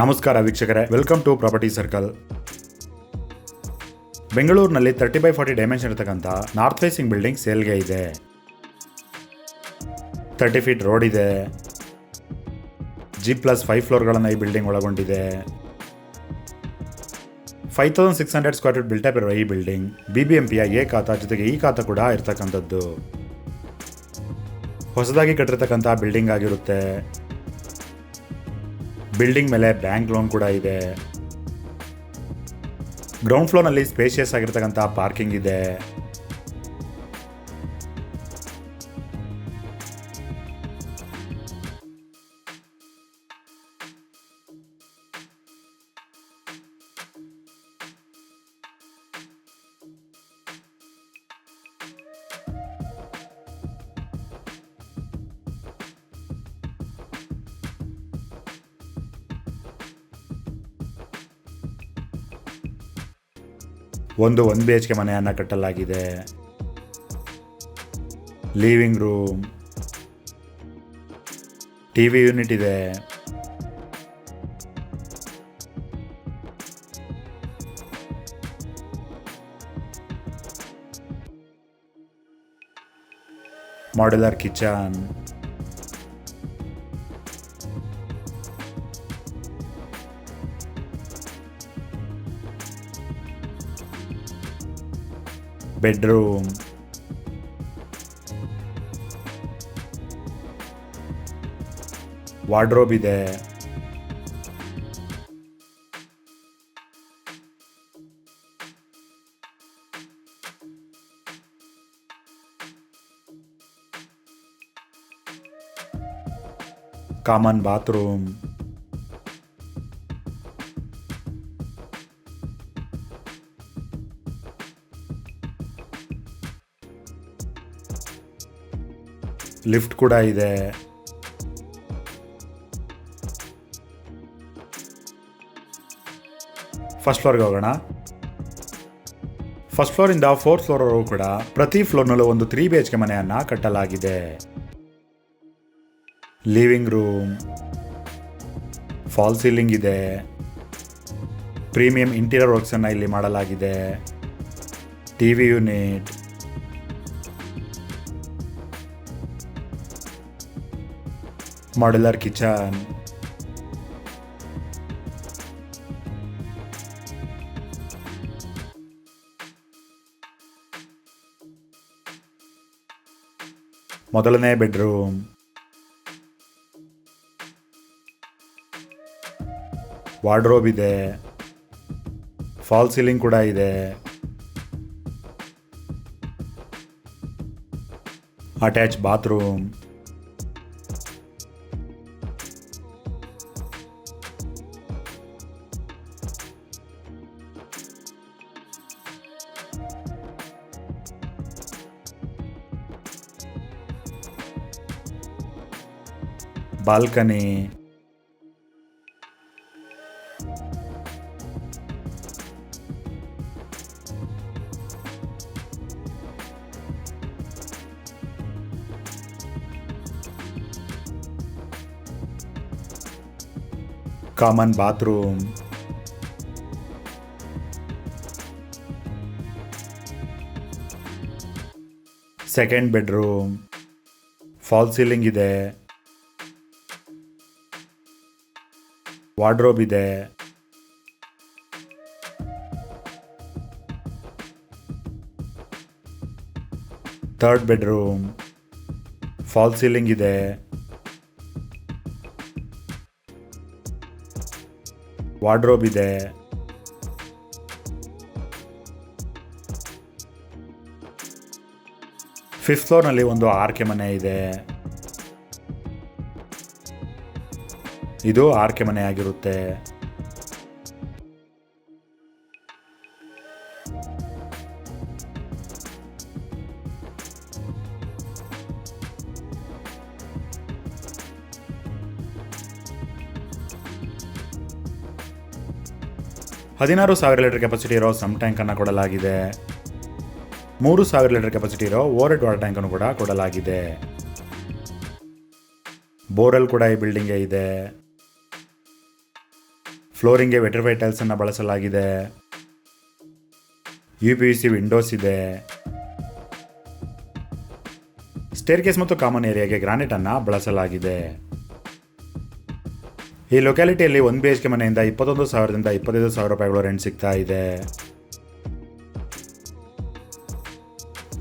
ನಮಸ್ಕಾರ ವೀಕ್ಷಕರೇ, welcome to property circle. ಬೆಂಗಳೂರಿನಲ್ಲಿ 30x40 ಡೈಮೆನ್ಷನ್ ಇರತಕ್ಕಂಥ ನಾರ್ತ್ ಫೇಸಿಂಗ್ ಬಿಲ್ಡಿಂಗ್ ಸೇಲ್ಗೆ ಇದೆ. 30 ಫೀಟ್ ರೋಡ್ ಇದೆ. G+5 ಫ್ಲೋರ್ಗಳನ್ನು ಈ ಬಿಲ್ಡಿಂಗ್ ಒಳಗೊಂಡಿದೆ. 5600 ಸ್ಕ್ವೇರ್ ಫೀಟ್ ಬಿಲ್ಟಪ್ ಇರುವ ಈ ಬಿಲ್ಡಿಂಗ್ BBMPಯ ಎ ಖಾತಾ ಜೊತೆಗೆ ಈ ಖಾತಾ ಕೂಡ ಇರತಕ್ಕಂಥದ್ದು. ಹೊಸದಾಗಿ ಕಟ್ಟಿರ್ತಕ್ಕಂಥ ಬಿಲ್ಡಿಂಗ್ ಆಗಿರುತ್ತೆ. ಬಿಲ್ಡಿಂಗ್ ಮೇಲೆ ಬ್ಯಾಂಕ್ ಲೋನ್ ಕೂಡ ಇದೆ. ಗ್ರೌಂಡ್ ಫ್ಲೋರ್ನಲ್ಲಿ ಸ್ಪೇಷಿಯಸ್ ಆಗಿರ್ತಕ್ಕಂಥ ಪಾರ್ಕಿಂಗ್ ಇದೆ. ಒಂದು 1 BHK ಮನೆಯನ್ನು ಕಟ್ಟಲಾಗಿದೆ. ಲಿವಿಂಗ್ ರೂಮ್, ಟಿವಿ ಯೂನಿಟ್ ಇದೆ. ಮಾಡ್ಯುಲರ್ ಕಿಚನ್, ಬೆಡ್ರೂಮ್, ವಾರ್ಡ್ರೋಬ್ ಇದೆ. ಕಾಮನ್ ಬಾತ್ರೂಮ್, ಲಿಫ್ಟ್ ಕೂಡ ಇದೆ. ಫಸ್ಟ್ ಫ್ಲೋರ್ಗೆ ಹೋಗೋಣ. ಫಸ್ಟ್ ಫ್ಲೋರಿಂದ 4th ಫ್ಲೋರ್ವರೆಗೂ ಕೂಡ ಪ್ರತಿ ಫ್ಲೋರ್ನಲ್ಲೂ ಒಂದು 3 BHK ಮನೆಯನ್ನು ಕಟ್ಟಲಾಗಿದೆ. ಲಿವಿಂಗ್ ರೂಮ್, ಫಾಲ್ ಸೀಲಿಂಗ್ ಇದೆ. ಪ್ರೀಮಿಯಂ ಇಂಟೀರಿಯರ್ ವರ್ಕ್ಸನ್ನು ಇಲ್ಲಿ ಮಾಡಲಾಗಿದೆ. ಟಿವಿ ಯೂನಿಟ್, ಮಾಡ್ಯುಲರ್ ಕಿಚನ್, ಮೊದಲನೇ ಬೆಡ್ರೂಮ್, ವಾರ್ಡ್ರೋಬ್ ಇದೆ. ಫಾಲ್ ಸೀಲಿಂಗ್ ಕೂಡ ಇದೆ. Attach bathroom, balcony, common bathroom, second bedroom, fall ceiling ಇದೆ. ವಾರ್ಡ್ರೋಬ್ ಇದೆ. ಥರ್ಡ್ ಬೆಡ್ರೂಮ್, ಫಾಲ್ ಸೀಲಿಂಗ್ ಇದೆ. ವಾರ್ಡ್ರೋಬ್ ಇದೆ. ಫಿಫ್ತ್ ಫ್ಲೋರ್ನಲ್ಲಿ ಒಂದು ಆರ್ಕೆ ಮನೆ ಇದೆ. ಇದು ಆರ್ಕೆ ಮನೆ ಆಗಿರುತ್ತೆ. ಹದಿನಾರು 1000 ಲೀಟರ್ ಕೆಪಾಸಿಟಿ ಇರೋ ಸಮ್ ಟ್ಯಾಂಕ್ ಅನ್ನು ಕೊಡಲಾಗಿದೆ. 3000 ಲೀಟರ್ ಕೆಪಾಸಿಟಿ ಇರೋ ಓವರ್ ಹೆಡ್ ವಾಟರ್ ಟ್ಯಾಂಕ್ ಅನ್ನು ಕೂಡ ಕೊಡಲಾಗಿದೆ. ಬೋರ್ವೆಲ್ ಕೂಡ ಈ ಬಿಲ್ಡಿಂಗ್ಗೆ ಇದೆ. ಫ್ಲೋರಿಂಗ್ಗೆ ವೆಟ್ರಿಫೈ ಟೈಲ್ಸ್ ಅನ್ನು ಬಳಸಲಾಗಿದೆ. UPVC ವಿಂಡೋಸ್ ಇದೆ. ಸ್ಟೇರ್ ಕೇಸ್ ಮತ್ತು ಕಾಮನ್ ಏರಿಯಾಗೆ ಗ್ರಾನೈಟ್ ಅನ್ನ ಬಳಸಲಾಗಿದೆ. ಈ ಲೊಕ್ಯಾಲಿಟಿಯಲ್ಲಿ 1 BHK ಮನೆಯಿಂದ 21,000ದಿಂದ 25,000 ರೂಪಾಯಿಗಳು ರೆಂಟ್ ಸಿಗ್ತಾ ಇದೆ.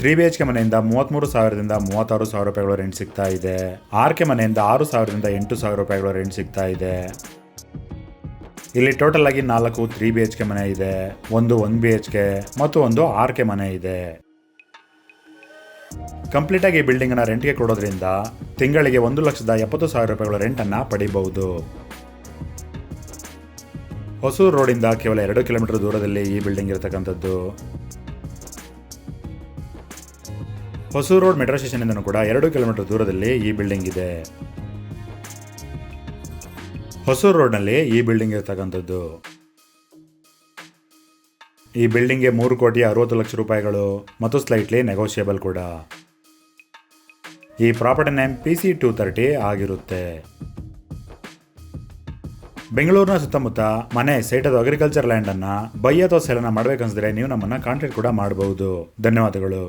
3 BHK ಮನೆಯಿಂದ 33,000ದಿಂದ 36,000 ರೂಪಾಯಿಗಳು ರೆಂಟ್ ಸಿಗ್ತಾ ಇದೆ. 6K ಮನೆಯಿಂದ 6,000ದಿಂದ 8,000 ರೂಪಾಯಿಗಳು ರೆಂಟ್ ಸಿಗ್ತಾ ಇದೆ. ಇಲ್ಲಿ ಟೋಟಲ್ ಆಗಿ 4 3 BHK ಮನೆ ಇದೆ, ಒಂದು 1 BHK ಮತ್ತು ಒಂದು 6K ಮನೆ ಇದೆ. ಕಂಪ್ಲೀಟ್ ಆಗಿ ಬಿಲ್ಡಿಂಗ್ ಅನ್ನ ರೆಂಟ್ಗೆ ಕೊಡೋದ್ರಿಂದ ತಿಂಗಳಿಗೆ 1,70,000 ರೂಪಾಯಿಗಳ ರೆಂಟ್ ಅನ್ನ ಪಡಿಬಹುದು. ಹೊಸೂರು ರೋಡಿಂದ ಕೇವಲ 2 ಕಿಲೋಮೀಟರ್ ದೂರದಲ್ಲಿ ಈ ಬಿಲ್ಡಿಂಗ್ ಇರತಕ್ಕಂಥದ್ದು. ಹೊಸೂರು ರೋಡ್ ಮೆಟ್ರೋ ಸ್ಟೇಷನ್ ಇಂದನೂ ಕೂಡ 2 ಕಿಲೋಮೀಟರ್ ದೂರದಲ್ಲಿ ಈ ಬಿಲ್ಡಿಂಗ್ ಇದೆ. ಹೊಸೂರು ರೋಡ್ನಲ್ಲಿ ಈ ಬಿಲ್ಡಿಂಗ್ ಇರತಕ್ಕಂಥದ್ದು. ಈ ಬಿಲ್ಡಿಂಗ್ಗೆ 3,60,00,000 ರೂಪಾಯಿಗಳು ಮತ್ತು ಸ್ಲೈಟ್ಲಿ ನೆಗೋಷಿಯಬಲ್ ಕೂಡ. ಈ ಪ್ರಾಪರ್ಟಿ ನೇಮ್ PC 230 ಆಗಿರುತ್ತೆ. ಬೆಂಗಳೂರಿನ ಸುತ್ತಮುತ್ತ ಮನೆ, ಸೈಟ್ ಅಥವಾ ಅಗ್ರಿಕಲ್ಚರ್ ಲ್ಯಾಂಡ್ ಅನ್ನ ಬೈ ಅಥವಾ ಸೇಲ್ ಮಾಡಬೇಕನ್ಸಿದ್ರೆ ನೀವು ನಮ್ಮನ್ನ ಕಾಂಟ್ಯಾಕ್ಟ್ ಕೂಡ ಮಾಡಬಹುದು. ಧನ್ಯವಾದಗಳು.